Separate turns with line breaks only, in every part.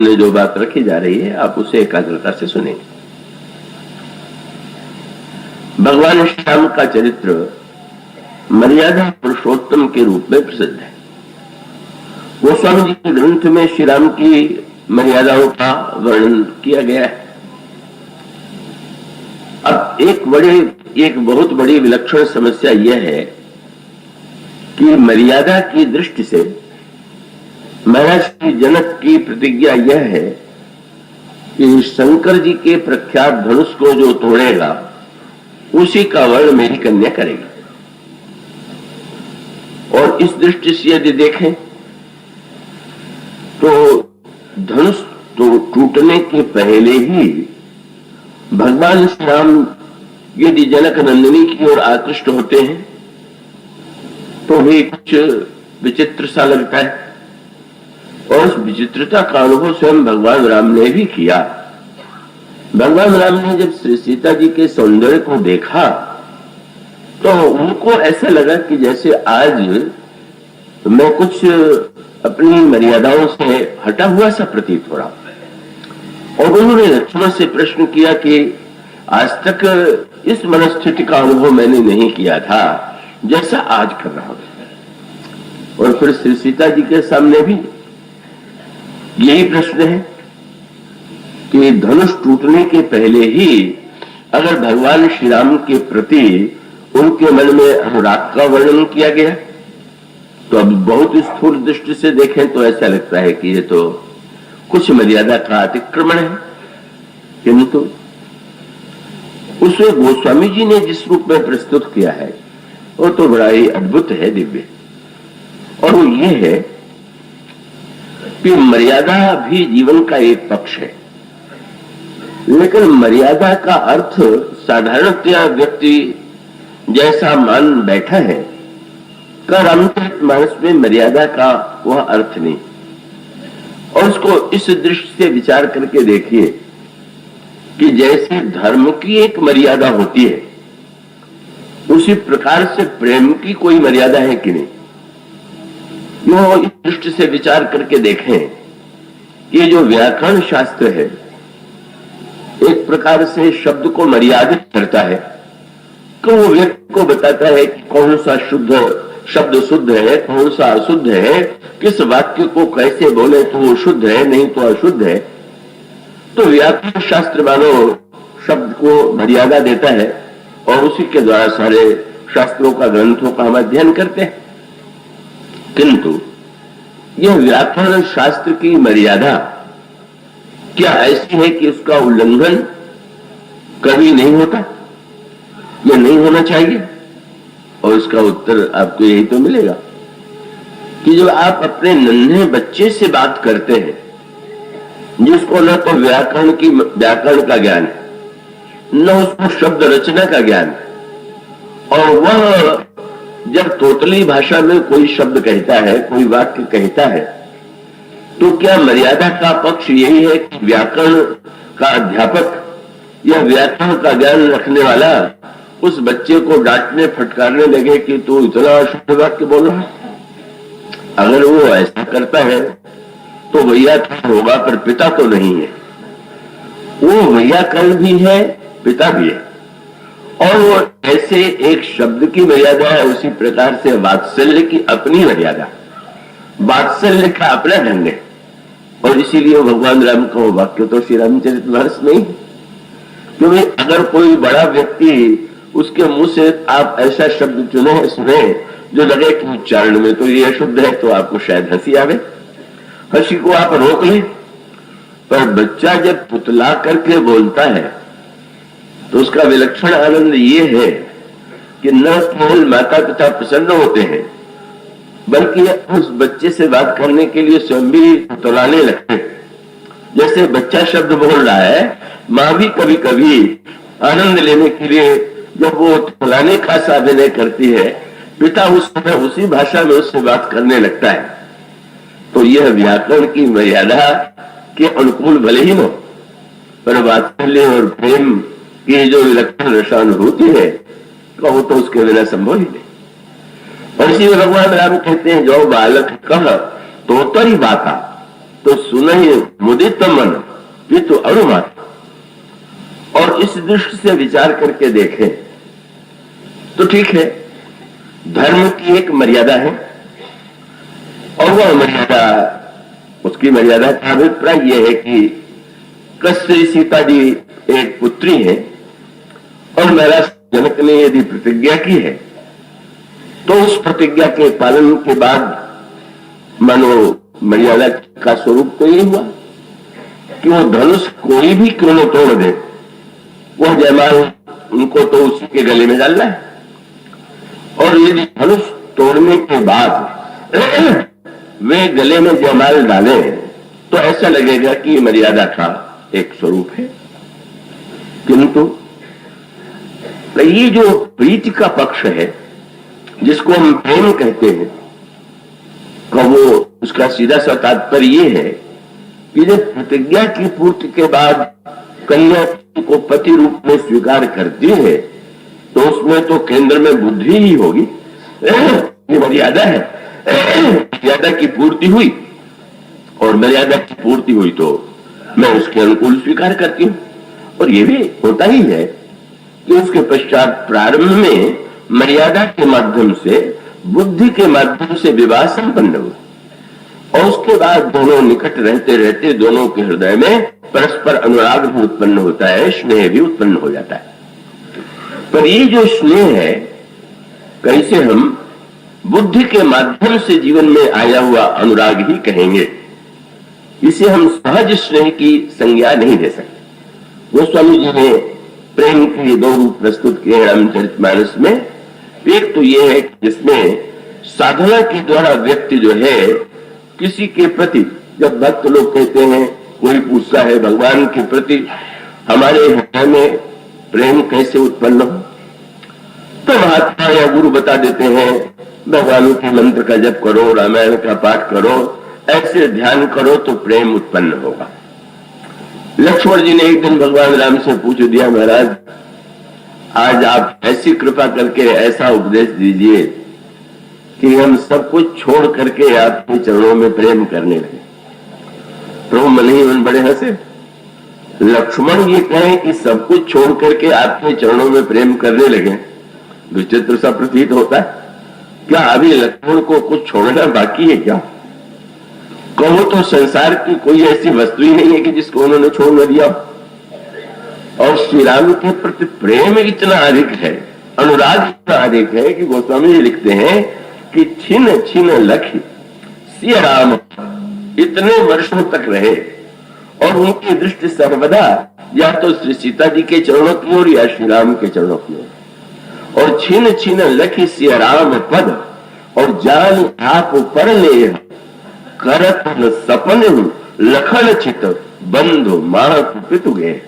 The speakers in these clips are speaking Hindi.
में जो बात रखी जा रही है आप उसे एकाग्रता से सुनेंगे। भगवान श्री राम का चरित्र मर्यादा पुरुषोत्तम के रूप में प्रसिद्ध है। गोस्वामी जी के ग्रंथ में श्री राम की मर्यादाओं का वर्णन किया गया है। अब एक बहुत बड़ी विलक्षण समस्या यह है कि मर्यादा की दृष्टि से महाराज श्री जनक की प्रतिज्ञा यह है कि शंकर जी के प्रख्यात धनुष को जो तोड़ेगा उसी का वर्ण मेरी कन्या करेगी। और इस दृष्टि से यदि देखें तो धनुष तो टूटने के पहले ही भगवान श्री राम यदि जनक नंदिनी की ओर आकृष्ट होते हैं तो भी कुछ विचित्र सा लगता है। और उस विचित्रता का अनुभव स्वयं भगवान राम ने भी किया। भगवान राम ने जब श्री सीता जी के सौंदर्य को देखा तो उनको ऐसा लगा कि जैसे आज मैं कुछ अपनी मर्यादाओं से हटा हुआ सा प्रतीत हो रहा। और उन्होंने लक्ष्मण से प्रश्न किया कि आज तक इस मनस्थिति का अनुभव मैंने नहीं किया था जैसा आज कर रहा हूं। और फिर श्री सीता जी के सामने भी यही प्रश्न है कि धनुष टूटने के पहले ही अगर भगवान श्री राम के प्रति उनके मन में अनुराग का वर्णन किया गया तो अब बहुत स्थूल दृष्टि से देखें तो ऐसा लगता है कि ये तो कुछ मर्यादा का अतिक्रमण है। किंतु उसे गोस्वामी जी ने जिस रूप में प्रस्तुत किया है वो तो बड़ा ही अद्भुत है, दिव्य। और वो ये है कि मर्यादा भी जीवन का एक पक्ष है, लेकिन मर्यादा का अर्थ साधारणतया व्यक्ति जैसा मान बैठा है कर अंतरिक मानस में मर्यादा का वह अर्थ नहीं। और उसको इस दृष्टि से विचार करके देखिए कि जैसे धर्म की एक मर्यादा होती है उसी प्रकार से प्रेम की कोई मर्यादा है कि नहीं। यो इस दृष्टि से विचार करके देखें ये जो व्याकरण शास्त्र है एक प्रकार से शब्द को मर्यादित करता है तो वो व्यक्ति को बताता है कि कौन सा शब्द शुद्ध है, कौन सा अशुद्ध है, किस वाक्य को कैसे बोले तो वो शुद्ध है नहीं तो अशुद्ध है। तो व्याकरण शास्त्र मानो शब्द को मर्यादा देता है और उसी के द्वारा सारे शास्त्रों का ग्रंथों का हम अध्ययन करते हैं। किंतु यह व्याकरण शास्त्र की मर्यादा क्या ऐसी है कि उसका उल्लंघन कभी नहीं होता, यह नहीं होना चाहिए? और इसका उत्तर आपको यही तो मिलेगा कि जब आप अपने नन्हे बच्चे से बात करते हैं जिसको न तो व्याकरण का ज्ञान है न उसको शब्द रचना का ज्ञान है, और वह जब तोतली भाषा में कोई शब्द कहता है, कोई वाक्य कहता है, तो क्या मर्यादा का पक्ष यही है कि व्याकरण का अध्यापक या व्याकरण का ज्ञान रखने वाला उस बच्चे को डांटने फटकारने लगे कि तू इतना अशुद्ध वाक्य बोल रहा है? अगर वो ऐसा करता है तो भैया होगा पर पिता तो नहीं है। वो व्याकरण भी है, पिता भी है। और वो ऐसे एक शब्द की मर्यादा है, उसी प्रकार से वात्सल्य की अपनी मर्यादा, वात्सल्य का अपना ढंग है। और इसीलिए भगवान राम का वो वाक्य तो श्री रामचरितमानस में ही, क्योंकि अगर कोई बड़ा व्यक्ति उसके मुंह से आप ऐसा शब्द चुने सुने जो लगे कि उच्चारण में तो ये अशुद्ध है तो आपको शायद हंसी आवे, हंसी को आप रोक लें। पर बच्चा जब पुतला करके बोलता है तो उसका विलक्षण आनंद ये है कि न केवल माता पिता प्रसन्न होते हैं बल्कि उस बच्चे से बात करने के लिए स्वयं भी पुतलाने लगते हैं। जैसे बच्चा शब्द बोल रहा है, माँ भी कभी कभी आनंद लेने के लिए जब वो पुतलाने का अभिनय करती है, पिता उस समय उसी भाषा में उससे बात करने लगता है। तो यह व्याकरण की मर्यादा के अनुकूल भले ही न, पर वात्सल्य और प्रेम की जो विलक्षण रसानुभूति है कहो तो उसके बिना संभव ही नहीं। और इसी में भगवान राम कहते हैं जो बालक कह तो तरी बाता, तो सुनहि मुदित मन पितु अनुमात। और इस दृष्टि से विचार करके देखें तो ठीक है, धर्म की एक मर्यादा है और वह मर्यादा, उसकी मर्यादा का अभिप्राय यह है कि कश्यप सीता जी एक पुत्री है और महाराज जनक ने यदि प्रतिज्ञा की है तो उस प्रतिज्ञा के पालन के बाद मानो मर्यादा का स्वरूप तो ये हुआ कि वो धनुष कोई भी क्यों न तोड़ दे, वह जयमाल उनको तो उसी के गले में डालना है। और यदि धनुष तोड़ने के बाद वे गले में जयमाल डाले तो ऐसा लगेगा कि मर्यादा का एक स्वरूप है। किंतु ये जो प्रीति का पक्ष है जिसको हम प्रेम कहते हैं, का वो उसका सीधा सा तात्पर्य ये है कि जब प्रतिज्ञा की पूर्ति के बाद कन्या को पति रूप में स्वीकार करती है तो उसमें तो केंद्र में बुद्धि ही होगी। ये मर्यादा है, मर्यादा की पूर्ति हुई और मर्यादा की पूर्ति हुई तो मैं उसके अनुकूल स्वीकार करती हूँ। और ये भी होता ही है कि उसके पश्चात प्रारंभ में मर्यादा के माध्यम से, बुद्धि के माध्यम से विवाह संपन्न हुआ और उसके बाद दोनों निकट रहते रहते दोनों के हृदय में परस्पर अनुराग भी उत्पन्न होता है, स्नेह भी उत्पन्न हो जाता है। पर ये जो स्नेह है, कैसे हम बुद्धि के माध्यम से जीवन में आया हुआ अनुराग ही कहेंगे, इसे हम सहज स्नेह की संज्ञा नहीं दे सकते। गोस्वामी जी ने प्रेम के दो रूप प्रस्तुत किए रामचरितमानस में। एक तो यह है कि जिसमें साधना के द्वारा व्यक्ति जो है किसी के प्रति, जब भक्त लोग कहते हैं, कोई पूछता है भगवान के प्रति हमारे हृदय में प्रेम कैसे उत्पन्न हो, तो महात्मा या गुरु बता देते हैं भगवान के मंत्र का जप करो, रामायण का पाठ करो, ऐसे ध्यान करो तो प्रेम उत्पन्न होगा। लक्ष्मण जी ने एक दिन भगवान राम से पूछ दिया, महाराज आज आप ऐसी कृपा करके ऐसा उपदेश दीजिए कि हम सब कुछ छोड़ करके आपके चरणों में प्रेम करने लगे। प्रभु मन ही मन बड़े हंसे। लक्ष्मण ये कहें कि सब कुछ छोड़ करके आपके चरणों में प्रेम करने लगे, विचित्र सा प्रतीत होता है। क्या अभी लक्ष्मण को कुछ छोड़ना बाकी है क्या? कहो तो संसार की कोई ऐसी वस्तु ही नहीं है कि जिसको उन्होंने छोड़ न दिया। और श्री राम के प्रति प्रेम इतना अधिक है, अनुराग इतना अधिक है कि गोस्वामी जी लिखते हैं कि छिन छिन लखी सिया राम इतने वर्षों तक रहे और उनकी दृष्टि सर्वदा या तो श्री सीता जी के चरणों की ओर या श्री राम के चरणों की ओर। और छिन छिन लखी सिया राम पद और जान आप पर ले करत सपन लखन चित बंधु मां पितु गए।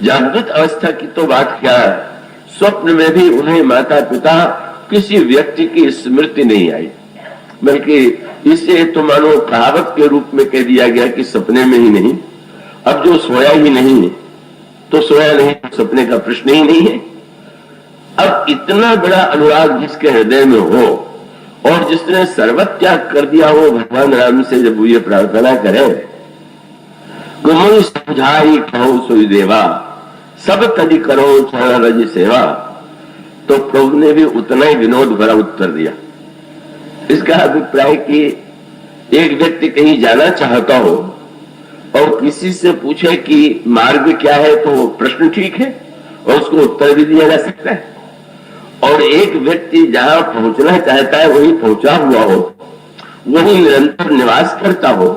जागृत अवस्था की तो बात क्या है, स्वप्न में भी उन्हें माता पिता किसी व्यक्ति की स्मृति नहीं आई, बल्कि इसे तो मानो कहावत के रूप में कह दिया गया कि सपने में ही नहीं। अब जो सोया ही नहीं तो सोया नहीं, तो सपने का प्रश्न ही नहीं है। अब इतना बड़ा अनुराग जिसके हृदय में हो और जिसने सर्वत्याग कर दिया हो भगवान राम से, जब वो ये प्रार्थना करे गुमन समझाई कहो सोई देवा सब तजी करो चरण रज सेवा, तो प्रभु ने भी उतना ही विनोद भरा उत्तर दिया। इसका अभिप्राय कि एक व्यक्ति कहीं जाना चाहता हो और किसी से पूछे कि मार्ग क्या है, तो प्रश्न ठीक है और उसको उत्तर भी दिया जा सकता है। और एक व्यक्ति जहां पहुंचना चाहता है वही पहुंचा हुआ हो, वही निरंतर निवास करता हो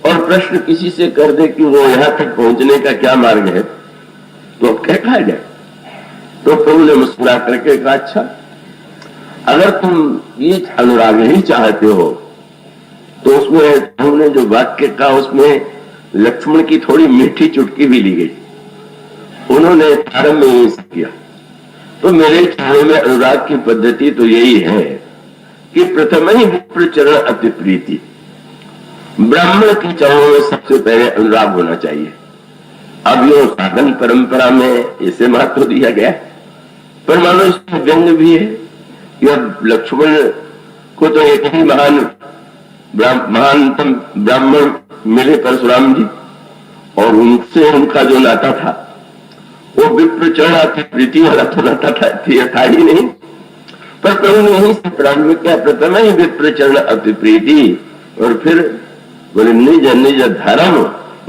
और प्रश्न किसी से कर दे कि वो यहां तक पहुंचने का क्या मार्ग है, तो अब क्या कहा जाए? तो प्रभु ने मुस्कुरा करके कहा, अच्छा अगर तुम ये अनुराग ही चाहते हो तो उसमें हमने जो वाक्य कहा उसमें लक्ष्मण की थोड़ी मीठी चुटकी भी ली गई। उन्होंने प्रारंभ में ये किया। तो मेरे ख्याल में अनुराग की पद्धति तो यही है कि प्रथम ही विप्र चरण अति प्रीति, ब्राह्मण के चरणों में सबसे पहले अनुराग होना चाहिए। अब यो साधन परंपरा में इसे महत्व दिया गया, पर मानो इसमें व्यंग भी है कि अब लक्ष्मण को तो एक ही महानतम ब्राह्मण मिले परशुराम जी, और उनसे उनका जो नाता था वो विप्रचरण अति प्रीति वाला तो नाता था ही नहीं, पर प्रभु ने यही से प्रारंभ किया, प्रथम ही विप्रचरण अति प्रीति, और फिर बोले निज निज धर्म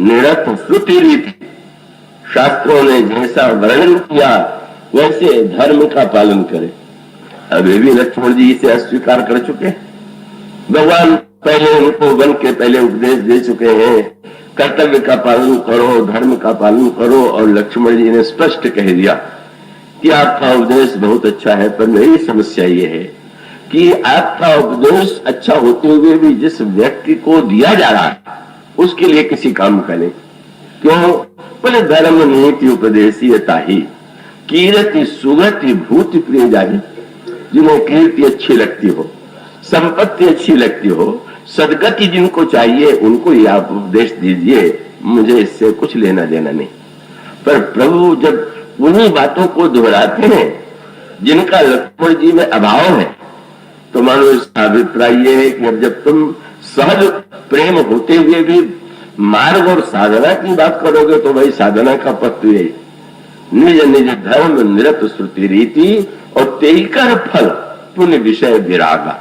निरत श्रुति रीति। शास्त्रों ने जैसा वर्णन किया वैसे धर्म का पालन करे। अभी भी लक्ष्मण जी इसे अस्वीकार कर चुके। भगवान पहले उनको वन के पहले उपदेश दे चुके हैं, कर्तव्य का पालन करो, धर्म का पालन करो, और लक्ष्मण जी ने स्पष्ट कह दिया कि आपका उपदेश बहुत अच्छा है, पर मेरी समस्या ये है कि आपका उपदेश अच्छा होते हुए भी जिस व्यक्ति को दिया जा रहा है उसके लिए किसी काम का नहीं। क्यों? बोले धर्म नीति उपदेशीयता ही कीर्ति सुगति भूति प्रिय जाने। जिन्हें कीर्ति अच्छी लगती हो, संपत्ति अच्छी लगती हो, सदगति जिनको चाहिए उनको ही आप उपदेश दीजिए, मुझे इससे कुछ लेना देना नहीं। पर प्रभु जब उन्हीं बातों को दोहराते हैं जिनका लक्ष्मण जी में अभाव है, तो मानो इसका अभिप्राय ये है कि अब जब तुम सहज प्रेम होते हुए भी मार्ग और साधना की बात करोगे तो भाई साधना का पथ तो यही, निज निज धर्म निरत श्रुति रीति और तेईकर फल पुण्य विषय विरागा।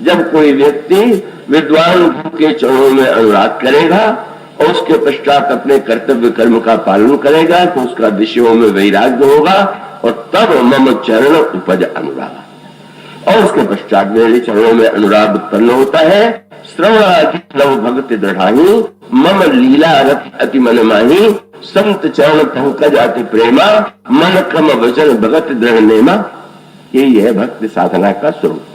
जब कोई व्यक्ति विद्वान गुरु के चरणों में अनुराग करेगा और उसके पश्चात अपने कर्तव्य कर्म का पालन करेगा तो उसका विषयों में वैराग्य होगा, और तब मम चरण उपज अनुराग, और उसके पश्चात मेरे चरणों में अनुराग उत्पन्न होता है। श्रवणाधिक लव भक्ति दृढ़ाही मम लीला अति मन माही, संत चरण पंकज अति प्रेमा मन कम वचन भगत दृढ़ नेमा। यही है भक्ति साधना का स्वरूप।